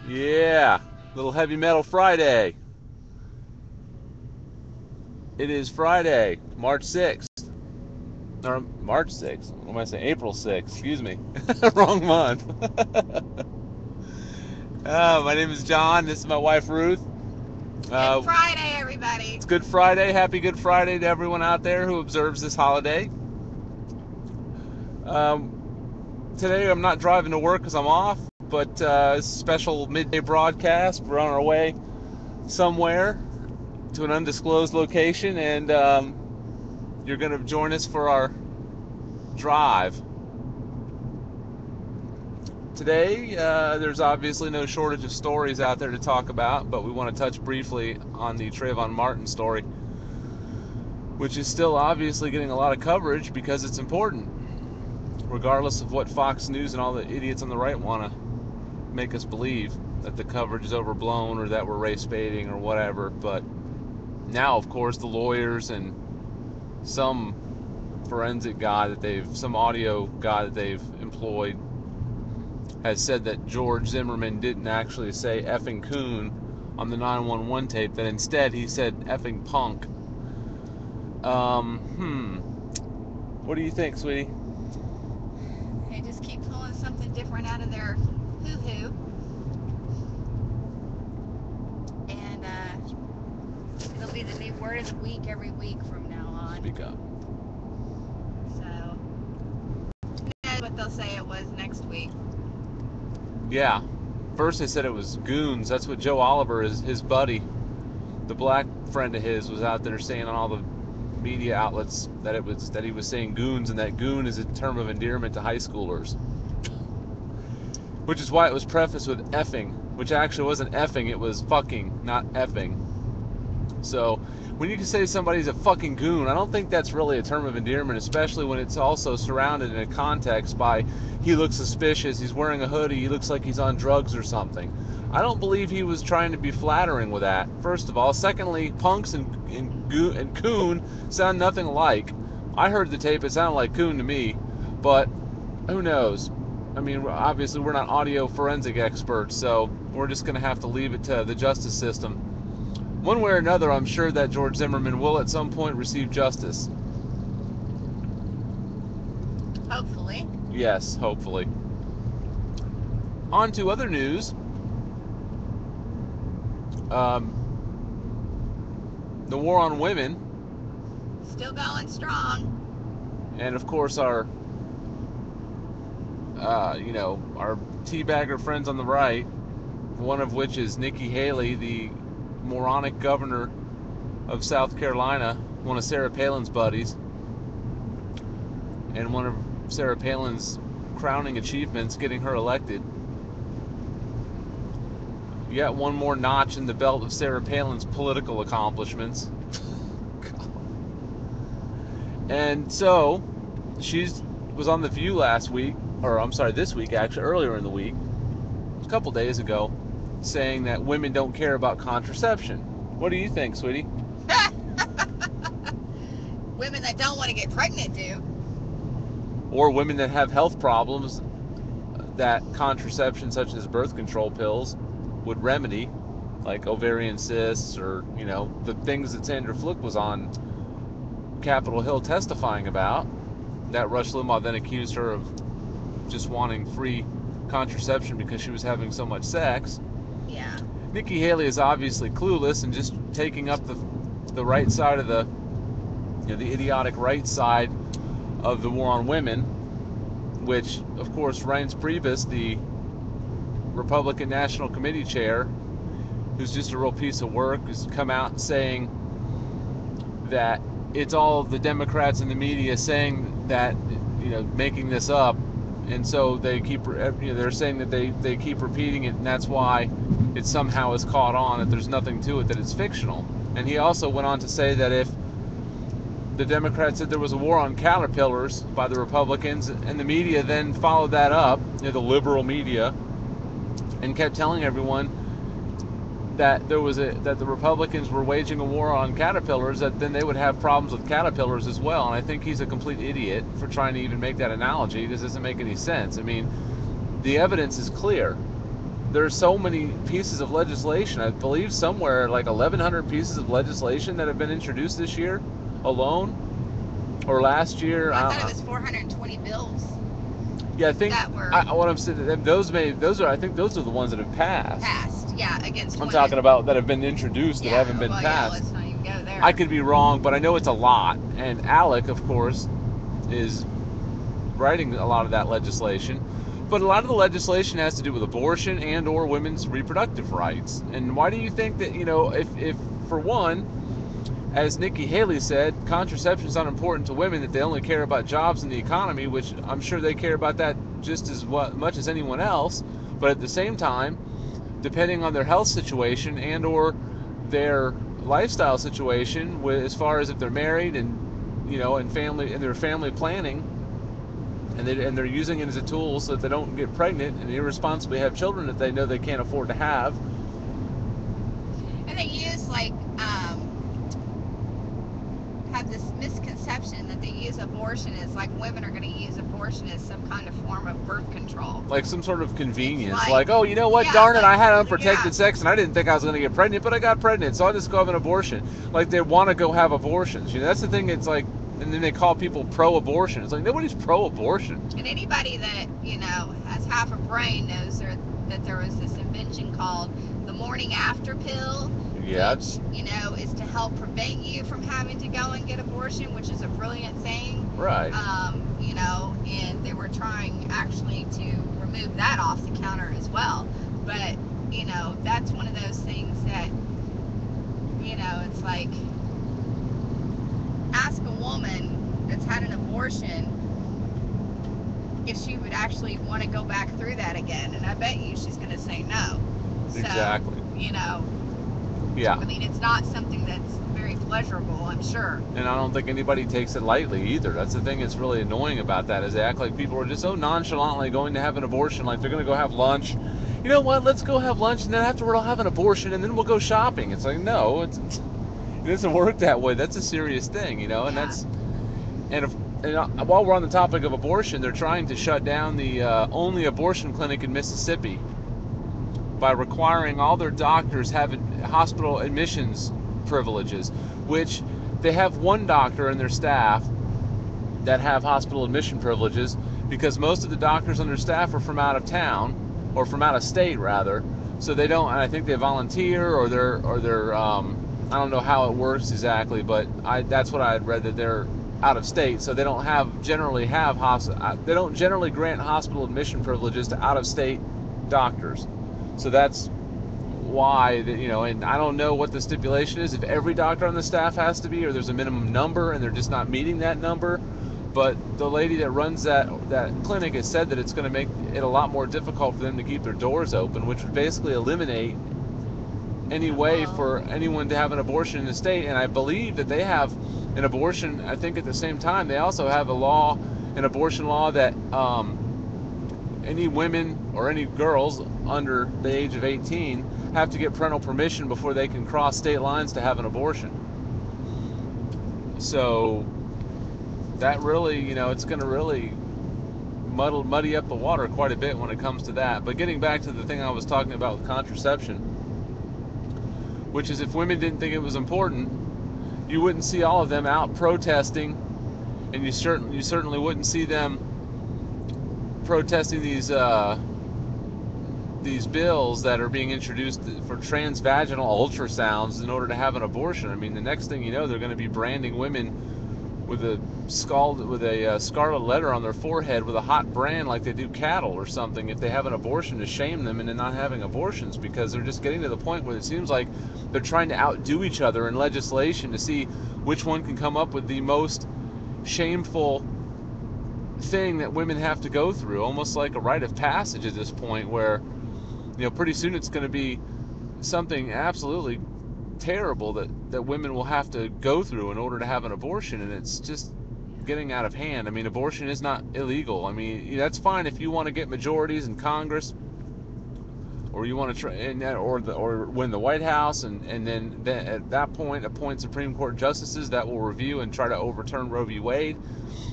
Yeah, little heavy metal Friday. It is Friday, March 6th. Or March 6th. What am I saying? April 6th. Excuse me. Wrong month. My name is John. This is my wife Ruth. Good Uh, Friday, everybody. it's Good Friday. Happy Good Friday to everyone out there who observes this holiday. Today I'm not driving to work because I'm off, but it's a special midday broadcast. We're on our way somewhere to an undisclosed location, and you're going to join us for our drive. Today, there's obviously no shortage of stories out there to talk about, but we want to touch briefly on the Trayvon Martin story, which is still obviously getting a lot of coverage because it's important, regardless of what Fox News and all the idiots on the right want to make us believe, that the coverage is overblown or that we're race baiting or whatever. But now, of course, the lawyers and some forensic guy some audio guy that they've employed has said that George Zimmerman didn't actually say effing coon on the 911 tape, that instead he said effing punk. What do you think, sweetie? They just keep pulling something different out of their hoo-hoo. And it'll be the new word of the week every week from now on. Speak up. So, who knows what they'll say it was next week. Yeah. First they said it was goons. That's what Joe Oliver, his buddy, the black friend of his, was out there saying on all the media outlets that he was saying goons, and that goon is a term of endearment to high schoolers. Which is why it was prefaced with effing, which actually wasn't effing, it was fucking, not effing. So when you can say somebody's a fucking goon, I don't think that's really a term of endearment, especially when it's also surrounded in a context by he looks suspicious, he's wearing a hoodie, he looks like he's on drugs or something. I don't believe he was trying to be flattering with that, first of all. Secondly, punks and coon sound nothing alike. I heard the tape, it sounded like coon to me, but who knows? I mean, obviously we're not audio forensic experts, so we're just going to have to leave it to the justice system. One way or another, I'm sure that George Zimmerman will at some point receive justice. Hopefully. Yes, hopefully. On to other news. The war on women. Still going strong. And of course our our teabagger friends on the right, one of which is Nikki Haley, the moronic governor of South Carolina, one of Sarah Palin's buddies, and one of Sarah Palin's crowning achievements, getting her elected. Yet one more notch in the belt of Sarah Palin's political accomplishments. And so she was on The View last week, or I'm sorry, this week actually, earlier in the week, a couple days ago, saying that women don't care about contraception. What do you think, sweetie? Women that don't want to get pregnant do. Or women that have health problems that contraception, such as birth control pills, would remedy, like ovarian cysts, or the things that Sandra Fluke was on Capitol Hill testifying about, that Rush Limbaugh then accused her of just wanting free contraception because she was having so much sex. Yeah. Nikki Haley is obviously clueless and just taking up the right side of the idiotic right side of the war on women, which of course Reince Priebus, the Republican National Committee chair, who's just a real piece of work, has come out saying that it's all the Democrats and the media saying that, making this up, and so they keep, they're saying that they keep repeating it, and that's why it somehow is caught on, that there's nothing to it, that it's fictional. And he also went on to say that if the Democrats said there was a war on caterpillars by the Republicans, and the media then followed that up, the liberal media, and kept telling everyone that that the Republicans were waging a war on caterpillars, that then they would have problems with caterpillars as well. And I think he's a complete idiot for trying to even make that analogy. This doesn't make any sense. I mean, the evidence is clear there's so many pieces of legislation. I believe somewhere like 1,100 pieces of legislation that have been introduced this year alone, or last year. Well, I thought it was 420 bills Yeah, I think that were what I'm saying, those are, I think those are the ones that have passed. passed. Yeah, against I'm women. talking about that have been introduced that Yeah. haven't been Well, yeah. passed. Let's not even go there. I could be wrong, but I know it's a lot. And Alec, of course, is writing a lot of that legislation. But a lot of the legislation has to do with abortion and or women's reproductive rights. And why do you think that, if for one, as Nikki Haley said, contraception is not important to women, that they only care about jobs and the economy, which I'm sure they care about that just as much as anyone else. But at the same time, depending on their health situation and or their lifestyle situation, as far as if they're married and and family and their family planning, and they're using it as a tool so that they don't get pregnant and irresponsibly have children that they know they can't afford to have. And they use have this misconception that they use abortion as like women are going to use abortion as some kind of form of birth control. Like some sort of convenience. Like, oh, you know what? yeah, Darn it, like, I had unprotected yeah. sex and I didn't think I was going to get pregnant, but I got pregnant, so I'll just go have an abortion. Like they want to go have abortions. That's the thing. It's like, and then they call people pro-abortion. It's like nobody's pro-abortion. And anybody that has half a brain knows that there was this invention called the morning after pill. Yeah. Which, is to help prevent you from having to go and get abortion, which is a brilliant thing. Right. And they were trying actually to remove that off the counter as well. But, that's one of those things that, it's like, ask a woman that's had an abortion if she would actually want to go back through that again. And I bet you she's going to say no. Exactly. Yeah. I mean, it's not something that's very pleasurable, I'm sure. And I don't think anybody takes it lightly either. That's the thing that's really annoying about that, is they act like people are just so nonchalantly going to have an abortion, like they're going to go have lunch. You know what? Let's go have lunch, and then after we'll have an abortion, and then we'll go shopping. It's like, no, it doesn't work that way. That's a serious thing, and Yeah. that's and while we're on the topic of abortion, they're trying to shut down the only abortion clinic in Mississippi by requiring all their doctors have hospital admissions privileges, which they have one doctor in their staff that have hospital admission privileges, because most of the doctors on their staff are from out of town, or from out of state rather, so they don't, and I think they volunteer, or they're I don't know how it works exactly, but that's what I had read, that they're out of state, so they don't generally grant hospital admission privileges to out of state doctors. So that's why, and I don't know what the stipulation is, if every doctor on the staff has to be, or there's a minimum number and they're just not meeting that number. But the lady that runs that clinic has said that it's going to make it a lot more difficult for them to keep their doors open, which would basically eliminate any way for anyone to have an abortion in the state. And I believe that they have an abortion, I think at the same time, they also have an abortion law that any women or any girls under the age of 18 have to get parental permission before they can cross state lines to have an abortion. So that really, it's going to really muddy up the water quite a bit when it comes to that. But getting back to the thing I was talking about with contraception, which is, if women didn't think it was important, you wouldn't see all of them out protesting, and you certainly wouldn't see them protesting these bills that are being introduced for transvaginal ultrasounds in order to have an abortion. I mean, the next thing you know, they're going to be branding women with a scarlet letter on their forehead with a hot brand, like they do cattle or something, if they have an abortion, to shame them into not having abortions, because they're just getting to the point where it seems like they're trying to outdo each other in legislation to see which one can come up with the most shameful thing that women have to go through, almost like a rite of passage at this point, where pretty soon it's going to be something absolutely terrible that women will have to go through in order to have an abortion. And it's just getting out of hand. I mean, abortion is not illegal. I mean, that's fine if you want to get majorities in Congress, or you want to try, or win the White House, and then at that point appoint Supreme Court justices that will review and try to overturn Roe v. Wade.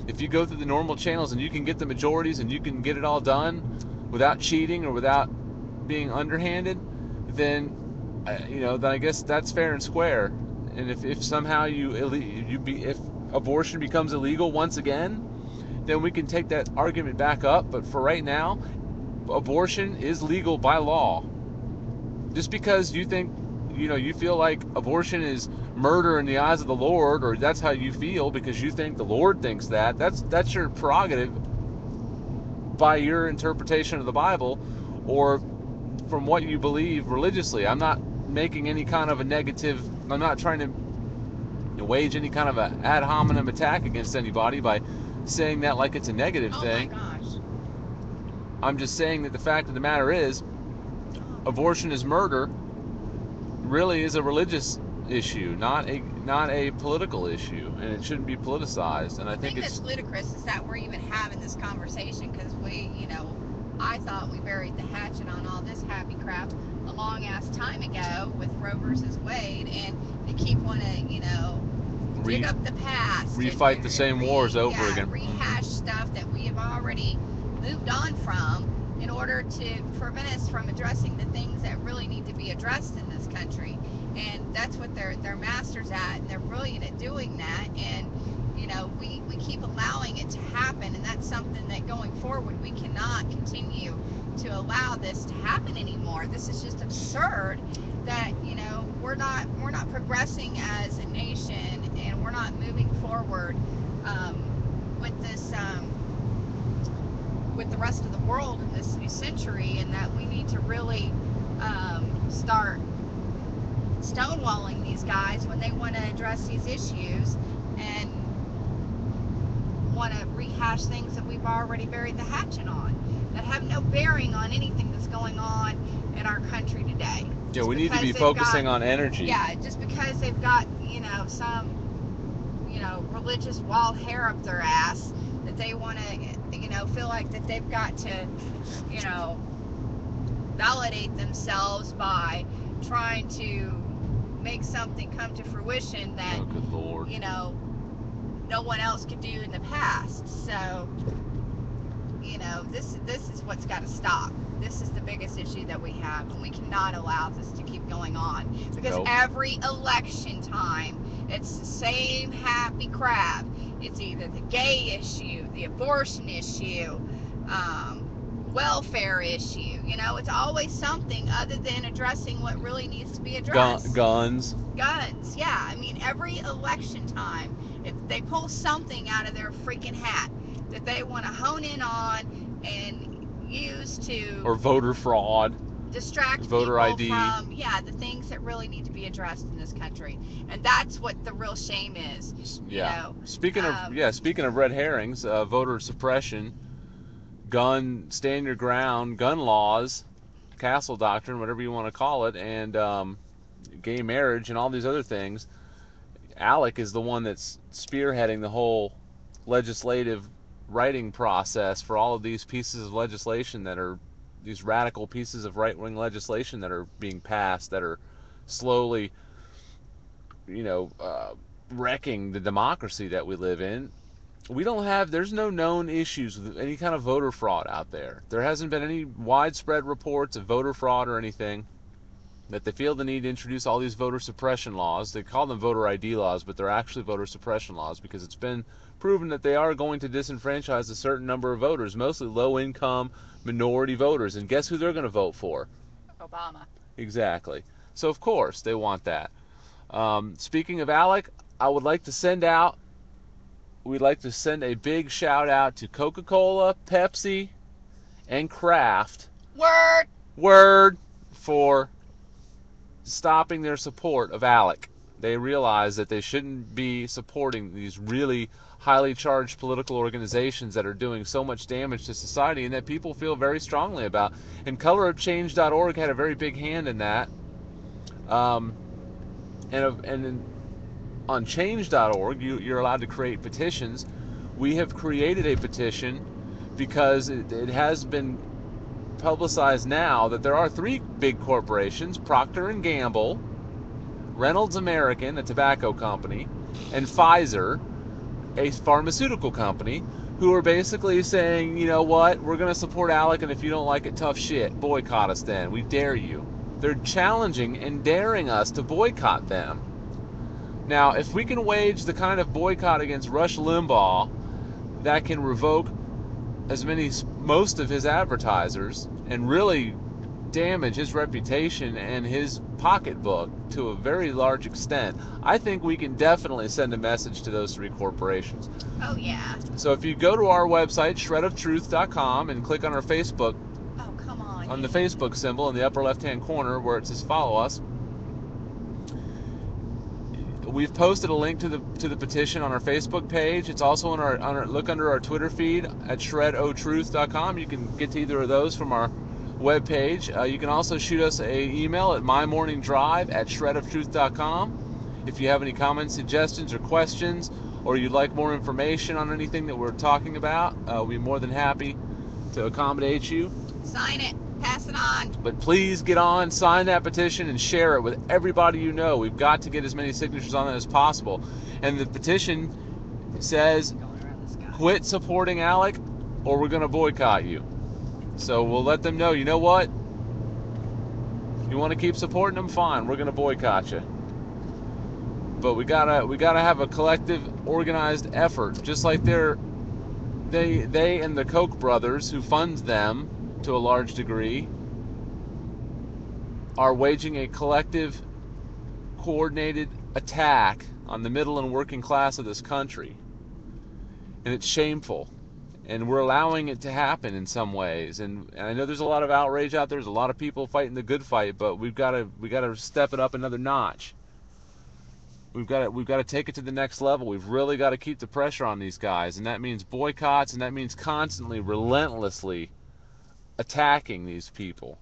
If you go through the normal channels and you can get the majorities and you can get it all done without cheating or without being underhanded, then then I guess that's fair and square. And if somehow if abortion becomes illegal once again, then we can take that argument back up. But for right now, abortion is legal by law. Just because you think, you feel like abortion is murder in the eyes of the Lord, or that's how you feel because you think the Lord thinks that's your prerogative by your interpretation of the Bible, or from what you believe religiously. I'm not making any kind of a negative. I'm not trying to wage any kind of a ad hominem attack against anybody by saying that like it's a negative thing. Oh my gosh. I'm just saying that the fact of the matter is, abortion is murder. Really is a religious issue, not a political issue, and it shouldn't be politicized. And I think that's ludicrous is that we're even having this conversation because I thought we buried the hatchet on all this happy crap a long ass time ago with Roe versus Wade, and they keep wanting dig up the past, refight the same wars over again, rehash stuff that we have already moved on from in order to prevent us from addressing the things that really need to be addressed in this country. And that's what they're masters at, and they're brilliant at doing that. And we keep allowing it to happen, and that's something that going forward we cannot continue to allow this to happen anymore. This is just absurd that we're not progressing as a nation, and we're not moving forward with this with the rest of the world in this new century, and that we need to really start stonewalling these guys when they want to address these issues and want to rehash things that we've already buried the hatchet on that have no bearing on anything that's going on in our country today. Yeah, we need to be focusing on energy. Yeah, just because they've got some religious wild hair up their ass that they want to feel like that they've got to validate themselves by trying to make something come to fruition that oh, good Lord. No one else could do in the past. So this is what's got to stop. This is the biggest issue that we have, and we cannot allow this to keep going on, because every election time it's the same happy crap. It's either the gay issue, the abortion issue, welfare issue. It's always something other than addressing what really needs to be addressed. Guns. Yeah. I mean, every election time, if they pull something out of their freaking hat that they want to hone in on and use to, or voter fraud, distract voter people ID from the things that really need to be addressed in this country. And that's what the real shame is. Speaking of red herrings, voter suppression, stand your ground, gun laws, castle doctrine, whatever you want to call it, and gay marriage and all these other things. Alec is the one that's spearheading the whole legislative writing process for all of these pieces of legislation that are these radical pieces of right-wing legislation that are being passed, that are slowly wrecking the democracy that we live in. There's no known issues with any kind of voter fraud out there. There hasn't been any widespread reports of voter fraud or anything. That they feel the need to introduce all these voter suppression laws. They call them voter ID laws, but they're actually voter suppression laws, because it's been proven that they are going to disenfranchise a certain number of voters, mostly low-income minority voters. And guess who they're going to vote for? Obama. Exactly. So of course they want that. Speaking of Alec, we'd like to send a big shout out to Coca-Cola, Pepsi, and Kraft. Word for stopping their support of Alec. They realize that they shouldn't be supporting these really highly charged political organizations that are doing so much damage to society and that people feel very strongly about. And colorofchange.org had a very big hand in that. And on change.org, you're allowed to create petitions. We have created a petition because it has been publicized now that there are 3 big corporations, Procter & Gamble, Reynolds American, a tobacco company, and Pfizer, a pharmaceutical company, who are basically saying, you know what, we're going to support Alec, and if you don't like it, tough shit, boycott us then. We dare you. They're challenging and daring us to boycott them. Now, if we can wage the kind of boycott against Rush Limbaugh that can revoke most of his advertisers and really damage his reputation and his pocketbook to a very large extent, I think we can definitely send a message to those three corporations. Oh, yeah. So if you go to our website, shredoftruth.com, and click on our Facebook, Oh, come on. the Facebook symbol in the upper left-hand corner where it says follow us, we've posted a link to the petition on our Facebook page. It's also on our look under our Twitter feed at shredotruth.com. You can get to either of those from our web page. You can also shoot us an email at mymorningdrive@shredoftruth.com. If you have any comments, suggestions, or questions, or you'd like more information on anything that we're talking about, we'll be more than happy to accommodate you. Sign it. Pass it on. But please get on, sign that petition, and share it with everybody you know. We've got to get as many signatures on that as possible. And the petition says, quit supporting Alec, or we're going to boycott you. So we'll let them know, you know what? You want to keep supporting them? Fine, we're going to boycott you. But we gotta have a collective, organized effort, just like they and the Koch brothers, who fund them to a large degree, are waging a collective, coordinated attack on the middle and working class of this country. And it's shameful. And we're allowing it to happen in some ways. And I know there's a lot of outrage out there. There's a lot of people fighting the good fight, but we got to step it up another notch. We've got to take it to the next level. We've really got to keep the pressure on these guys, and that means boycotts, and that means constantly, relentlessly attacking these people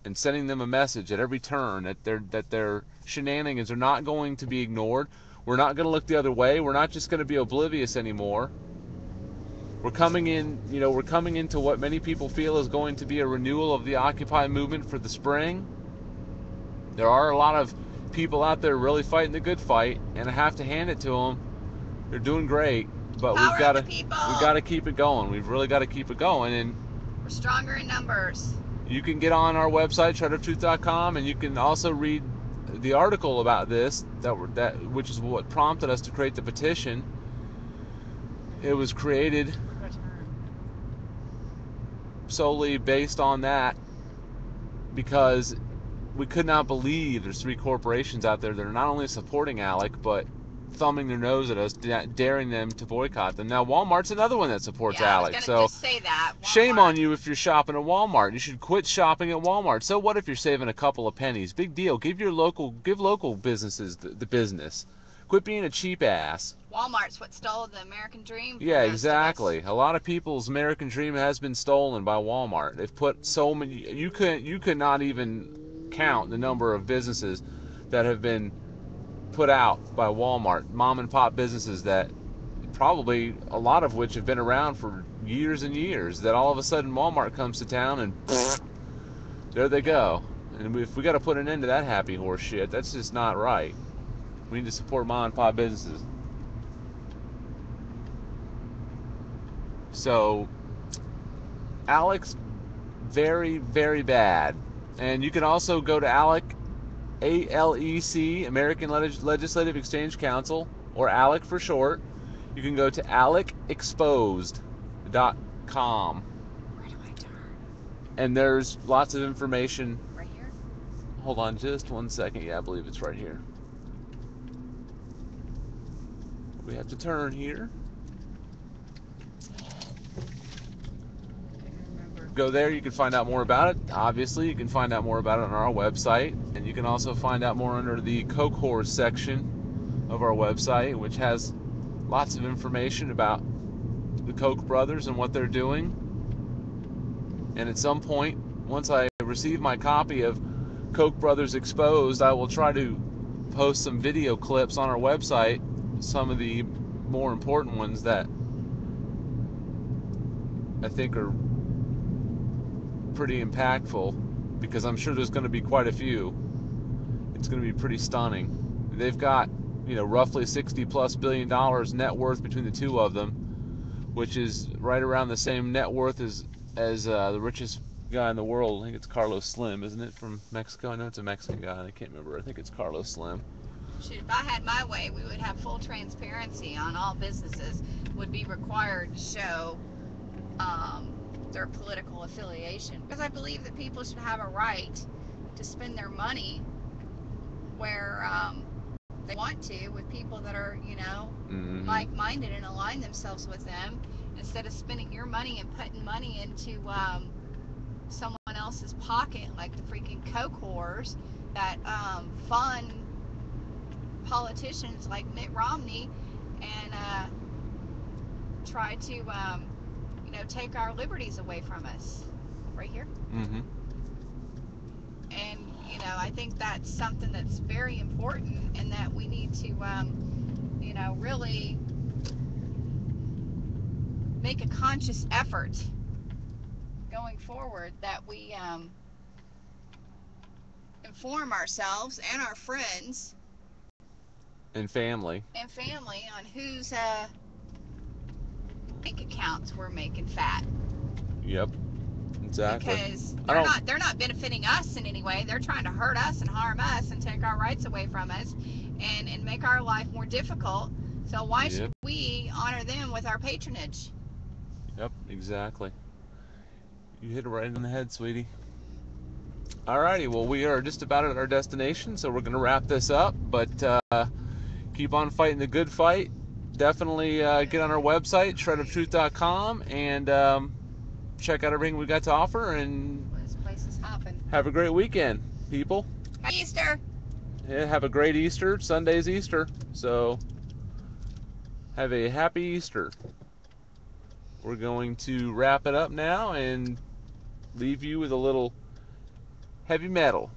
and sending them a message at every turn that their shenanigans are not going to be ignored. We're not going to look the other way. We're not just going to be oblivious anymore. We're coming into what many people feel is going to be a renewal of the Occupy movement for the spring. There are a lot of people out there really fighting the good fight, and I have to hand it to them. They're doing great, but we've got to keep it going. We've really got to keep it going, and we're stronger in numbers. You can get on our website, shredoftruth.com, and you can also read the article about this, which is what prompted us to create the petition. It was created solely based on that, because we could not believe there's three corporations out there that are not only supporting Alec, but thumbing their nose at us, daring them to boycott them. Now, Walmart's another one that supports Alec. I was gonna just say that. Walmart. Shame on you if you're shopping at Walmart. You should quit shopping at Walmart. So what if you're saving a couple of pennies? Big deal. Give local businesses the business. Quit being a cheap ass. Walmart's what stole the American dream. Yeah, exactly. A lot of people's American dream has been stolen by Walmart. They've put so many. You could not even count the number of businesses that have been put out by Walmart, mom and pop businesses that probably a lot of which have been around for years and years, that all of a sudden Walmart comes to town and there they go. And if we got to put an end to that happy horse shit, that's just not right. We need to support mom and pop businesses. So Alec's very, very bad. And you can also go to ALEC, ALEC, American Legislative Exchange Council, or ALEC for short. You can go to alecexposed.com. Where do I turn? And there's lots of information. Right here? Hold on just 1 second. Yeah, I believe it's right here. We have to turn here. Go there, you can find out more about it. Obviously, you can find out more about it on our website, and you can also find out more under the Coke Whores section of our website, which has lots of information about the Koch brothers and what they're doing. And at some point, once I receive my copy of Koch Brothers Exposed, I will try to post some video clips on our website, some of the more important ones that I think are pretty impactful, because I'm sure there's going to be quite a few. It's going to be pretty stunning. They've got, roughly $60+ billion net worth between the two of them, which is right around the same net worth as the richest guy in the world. I think it's Carlos Slim, isn't it, from Mexico? I know it's a Mexican guy. I can't remember. I think it's Carlos Slim. Shoot, if I had my way, we would have full transparency on all businesses. Would be required to show um, their political affiliation, because I believe that people should have a right to spend their money where they want to, with people that are, like-minded and align themselves with them, instead of spending your money and putting money into someone else's pocket, like the freaking coke whores that fund politicians like Mitt Romney and try to, take our liberties away from us. Right here. Mm-hmm. And, I think that's something that's very important, and that we need to, really make a conscious effort going forward, that we inform ourselves and our friends And family. on whose bank accounts we're making fat. Yep. Exactly. Because I don't. they're not benefiting us in any way. They're trying to hurt us and harm us and take our rights away from us, and make our life more difficult. So why Yep. should we honor them with our patronage? Yep. Exactly. You hit it right on the head, sweetie. Alrighty. Well, we are just about at our destination, so we're gonna wrap this up. But keep on fighting the good fight. Definitely get on our website, shredoftruth.com, and check out everything we got to offer. And Well, this place is hopping. have a great weekend, people. Happy Easter. Yeah, have a great Easter. Sunday's Easter, so have a happy Easter. We're going to wrap it up now and leave you with a little heavy metal.